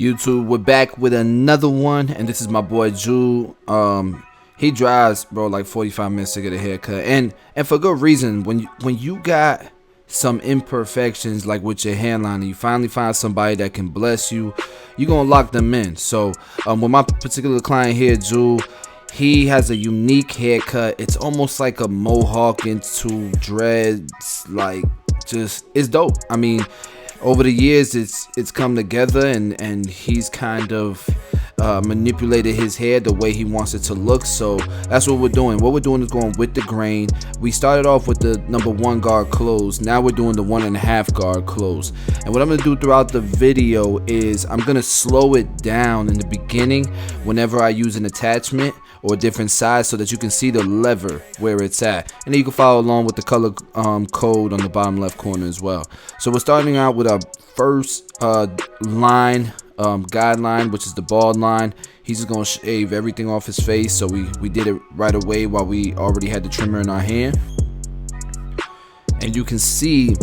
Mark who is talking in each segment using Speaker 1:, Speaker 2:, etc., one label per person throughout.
Speaker 1: YouTube, we're back with another one, and this is my boy Jude. He drives, bro, like 45 minutes to get a haircut, and for good reason. When you got some imperfections like with your hairline, and you finally find somebody that can bless you, you're gonna lock them in. So with my particular client here, Jude, he has a unique haircut. It's almost like a mohawk into dreads, like just it's dope. I mean, over the years it's come together, and he's kind of manipulated his hair the way he wants it to look. So that's what we're doing. What we're doing is going with the grain. We started off with the number 1 guard close. Now we're doing the 1.5 guard close. And what I'm gonna do throughout the video is I'm gonna slow it down in the beginning whenever I use an attachment or a different size, so that you can see the lever where it's at, and then you can follow along with the color code on the bottom left corner as well. So we're starting out with our first line, guideline, which is the bald line. He's just gonna shave everything off his face, so we did it right away while we already had the trimmer in our hand. And you can see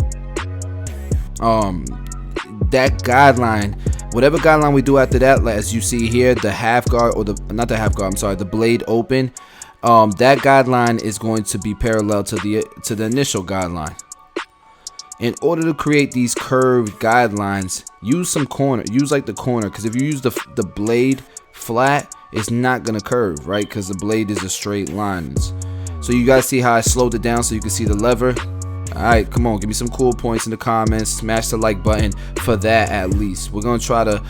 Speaker 1: that guideline, whatever guideline we do after that, as you see here, the half guard, or the blade open, that guideline is going to be parallel to the initial guideline. In order to create these curved guidelines, use like the corner, because if you use the blade flat, it's not gonna curve, right? Because the blade is a straight line. So you guys see how I slowed it down so you can see the lever. Alright, come on, give me some cool points in the comments. Smash the like button for that at least. We're gonna try to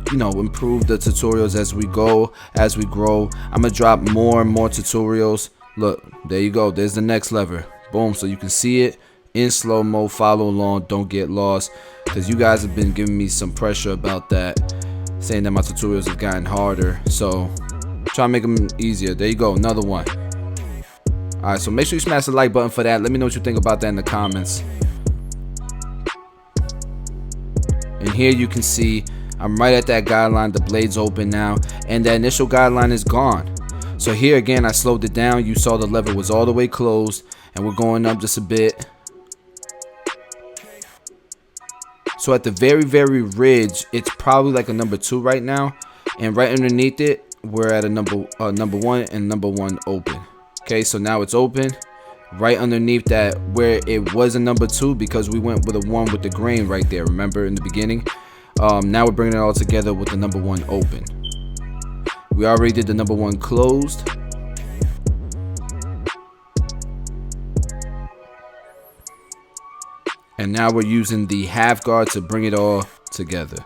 Speaker 1: improve the tutorials as we go, as we grow. I'm gonna drop more and more tutorials. Look, there you go, there's the next lever. Boom, so you can see it in slow-mo. Follow along, don't get lost, because you guys have been giving me some pressure about that, saying that my tutorials have gotten harder, so try to make them easier. There you go, another one. Alright, so make sure you smash the like button for that. Let me know what you think about that in the comments. And here you can see I'm right at that guideline. The blade's open now, and the initial guideline is gone. So here again, I slowed it down. You saw the lever was all the way closed, and we're going up just a bit. So at the very ridge, it's probably like a number 2 right now, and right underneath it, we're at a number 1 and number 1 open. Okay, so now it's open right underneath that where it was a number 2, because we went with a 1 with the grain right there, remember, in the beginning. Now we're bringing it all together with the number 1 open. We already did the number 1 closed. And now we're using the half guard to bring it all together.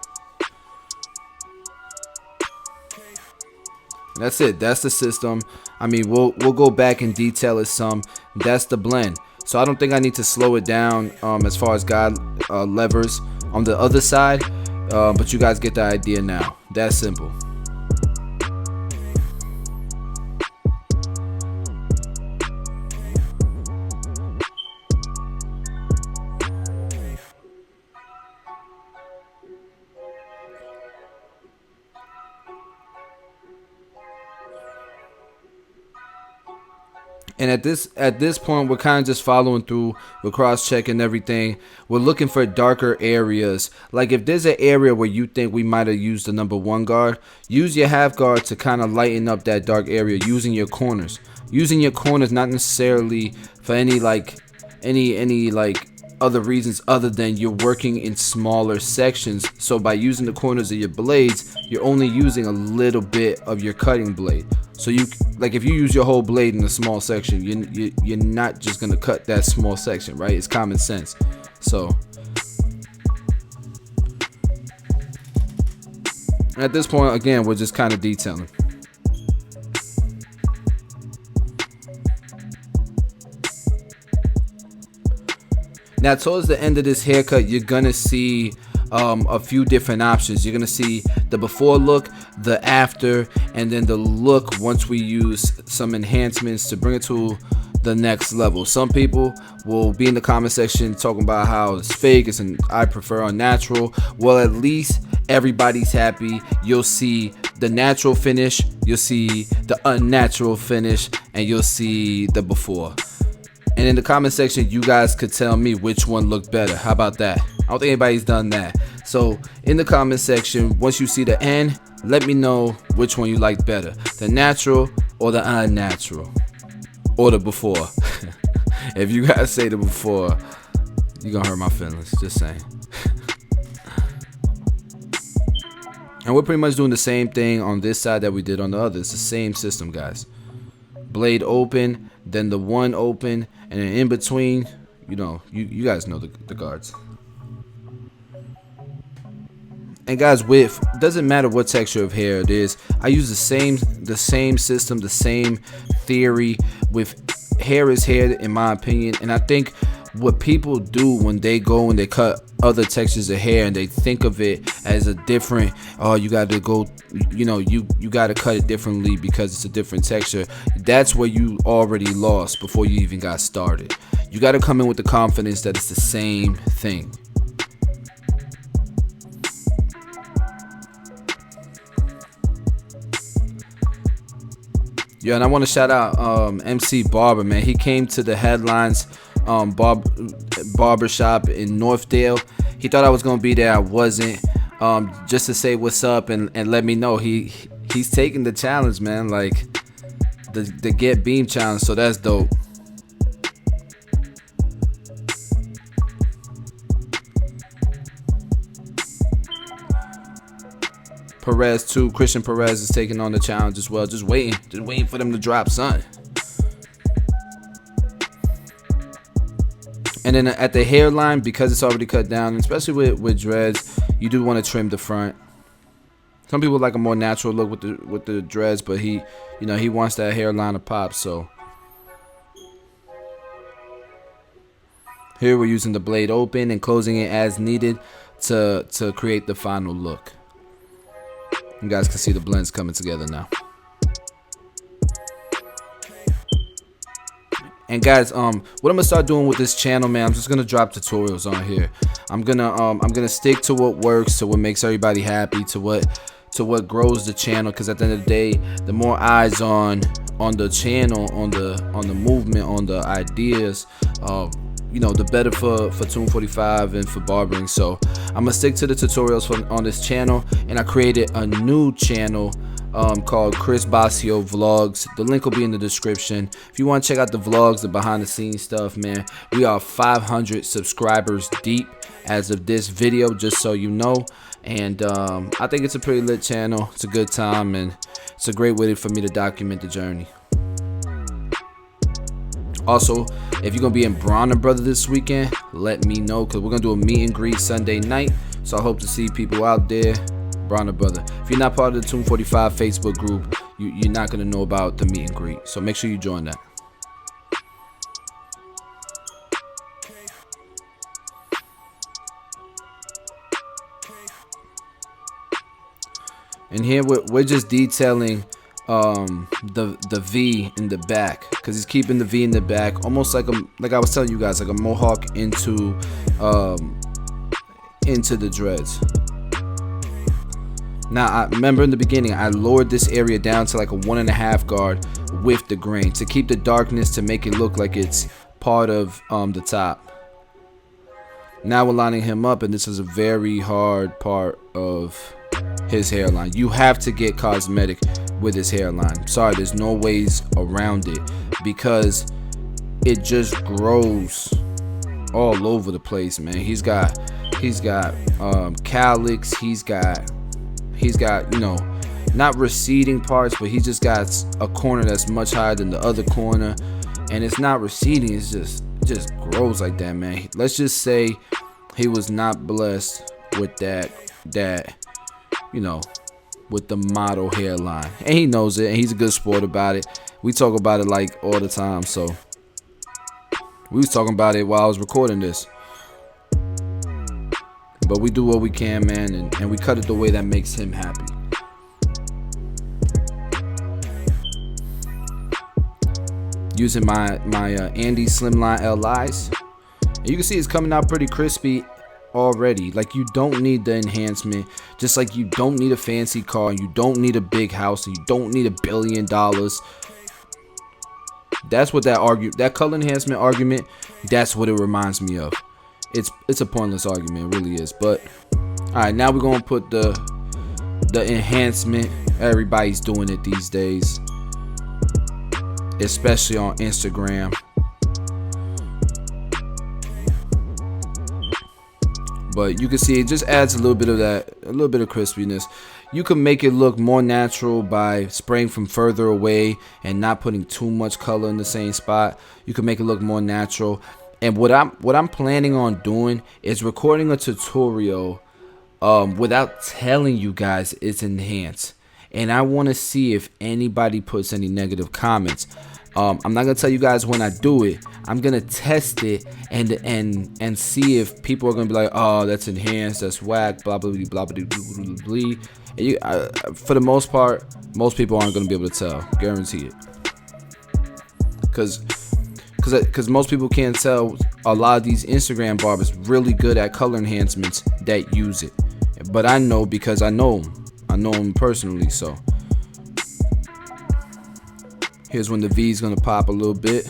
Speaker 1: And that's it. That's the system. I mean, we'll go back and detail it some. That's the blend. So I don't think I need to slow it down as far as levers on the other side, but you guys get the idea now. That's simple. And at this point, we're kind of just following through. We're cross-checking everything. We're looking for darker areas. Like if there's an area where you think we might have used the number 1 guard, use your half guard to kind of lighten up that dark area using your corners. Using your corners, not necessarily for any other reasons other than you're working in smaller sections. So by using the corners of your blades, you're only using a little bit of your cutting blade. So you, like, if you use your whole blade in a small section, you're not just gonna cut that small section, right? It's common sense. So at this point, again, we're just kind of detailing. Now towards the end of this haircut, you're gonna see a few different options. You're gonna see the before look, the after, and then the look once we use some enhancements to bring it to the next level. Some people will be in the comment section talking about how it's fake, I prefer unnatural. Well, at least everybody's happy. You'll see the natural finish, you'll see the unnatural finish, and you'll see the before. And in the comment section, you guys could tell me which one looked better. How about that? I don't think anybody's done that. So in the comment section, once you see the end, let me know which one you like better, the natural or the unnatural, or the before. If you guys say the before, you're gonna hurt my feelings, just saying. And we're pretty much doing the same thing on this side that we did on the other. It's the same system, guys. Blade open, then the one open, and then in between, you guys know the guards. And guys, width doesn't matter what texture of hair it is. I use the same system, the same theory. With hair is hair, in my opinion. And I think what people do when they go and they cut other textures of hair and they think of it as a different, you got to go, you got to cut it differently because it's a different texture. That's where you already lost before you even got started. You got to come in with the confidence that it's the same thing. Yeah, and I want to shout out MC Barber, man. He came to the headlines barbershop in Northdale. He thought I was gonna be there. I wasn't. Just to say what's up and let me know he's taking the challenge, man. Like the Get Beam challenge. So that's dope. Perez too. Christian Perez is taking on the challenge as well. Just waiting for them to drop, son. And then at the hairline, because it's already cut down, especially with dreads, you do want to trim the front. Some people like a more natural look with the dreads, but he wants that hairline to pop. So here we're using the blade open and closing it as needed to create the final look. You guys can see the blends coming together now. And guys, what I'm gonna start doing with this channel, man, I'm just gonna drop tutorials on here. I'm gonna stick to what works, to what makes everybody happy, to what grows the channel. Because at the end of the day, the more eyes on the channel, on the movement, on the ideas, the better for Tune 45 and for barbering. So I'm gonna stick to the tutorials on this channel, and I created a new channel called Chris Basio Vlogs. The link will be in the description. If you want to check out the vlogs, the behind the scenes stuff, man, we are 500 subscribers deep as of this video, just so you know. And I think it's a pretty lit channel. It's a good time, and it's a great way for me to document the journey. Also, if you're gonna be in Bronner Brother this weekend, let me know, because we're gonna do a meet and greet Sunday night. So I hope to see people out there. Bronner Brother. If you're not part of the Tune 45 Facebook group, you're not gonna know about the meet and greet. So make sure you join that. And here we're just detailing the V in the back, because he's keeping the V in the back, almost like I was telling you guys, like a mohawk into the dreads. Now, I remember in the beginning, I lowered this area down to like a 1.5 guard with the grain to keep the darkness, to make it look like it's part of the top. Now we're lining him up, and this is a very hard part of his hairline. You have to get cosmetic with his hairline. Sorry, there's no ways around it, because it just grows all over the place, man. He's got calyx. He's got, not receding parts, but he just got a corner that's much higher than the other corner, and it's not receding. It's just grows like that, man. Let's just say he was not blessed with that, with the model hairline, and he knows it, and he's a good sport about it. We talk about it like all the time, so we was talking about it while I was recording this. But we do what we can, man, and we cut it the way that makes him happy. Using my Andy Slimline LIs, and you can see it's coming out pretty crispy already. Like, you don't need the enhancement, just like you don't need a fancy car, you don't need a big house, and you don't need $1 billion. That's what that color enhancement argument, that's what it reminds me of. It's a pointless argument, it really is. But Alright, now we're gonna put the enhancement. Everybody's doing it these days, especially on Instagram. But you can see it just adds a little bit of that, a little bit of crispiness. You can make it look more natural by spraying from further away and not putting too much color in the same spot. You can make it look more natural. And what I'm planning on doing is recording a tutorial without telling you guys it's enhanced. And I want to see if anybody puts any negative comments. I'm not gonna tell you guys when I do it. I'm gonna test it and see if people are gonna be like, oh, that's enhanced, that's whack, blah blah blah blah blah blah blah. And for the most part, most people aren't gonna be able to tell, guarantee it. Cause most people can't tell. A lot of these Instagram barbers really good at color enhancements that use it, but I know because I know them personally. So here's when the V is gonna pop a little bit.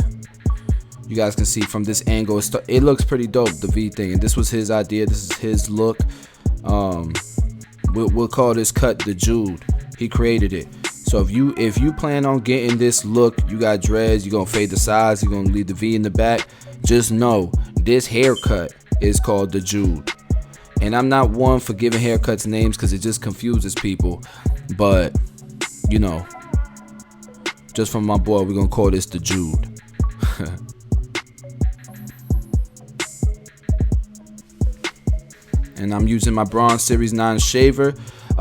Speaker 1: You guys can see from this angle, it looks pretty dope, the V thing. And this was his idea. This is his look. We'll call this cut the Jude. He created it. So if you plan on getting this look, you got dreads, you're gonna fade the sides, you're gonna leave the V in the back. Just know this haircut is called the Jude. And I'm not one for giving haircuts names because it just confuses people. But you know, just from my boy, we're gonna call this the Jude. And I'm using my Bronze Series 9 shaver.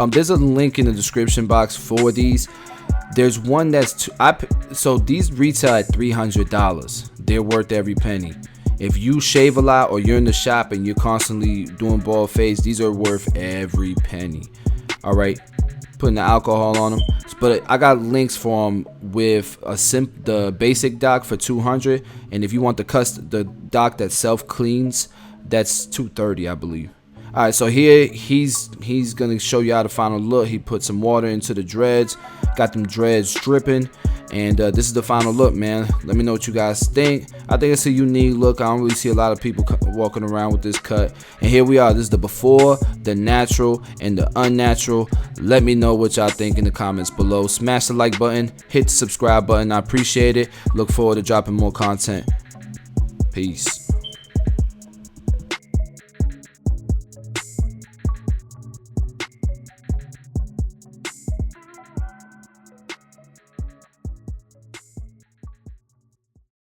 Speaker 1: There's a link in the description box for these. There's one that's so these retail at $300. They're worth every penny. If you shave a lot or you're in the shop and you're constantly doing bald fades, these are worth every penny. All right, putting the alcohol on them. But I got links for them with the basic dock for $200, and if you want the dock that self cleans, that's $230, I believe. All right, so here he's gonna show you how the final look. He put some water into the dreads, got them dreads dripping, and this is the final look, man. Let me know what you guys think. I think it's a unique look. I don't really see a lot of people walking around with this cut. And here we are. This is the before, the natural, and the unnatural. Let me know what y'all think in the comments below. Smash the like button, hit the subscribe button. I appreciate it. Look forward to dropping more content. Peace.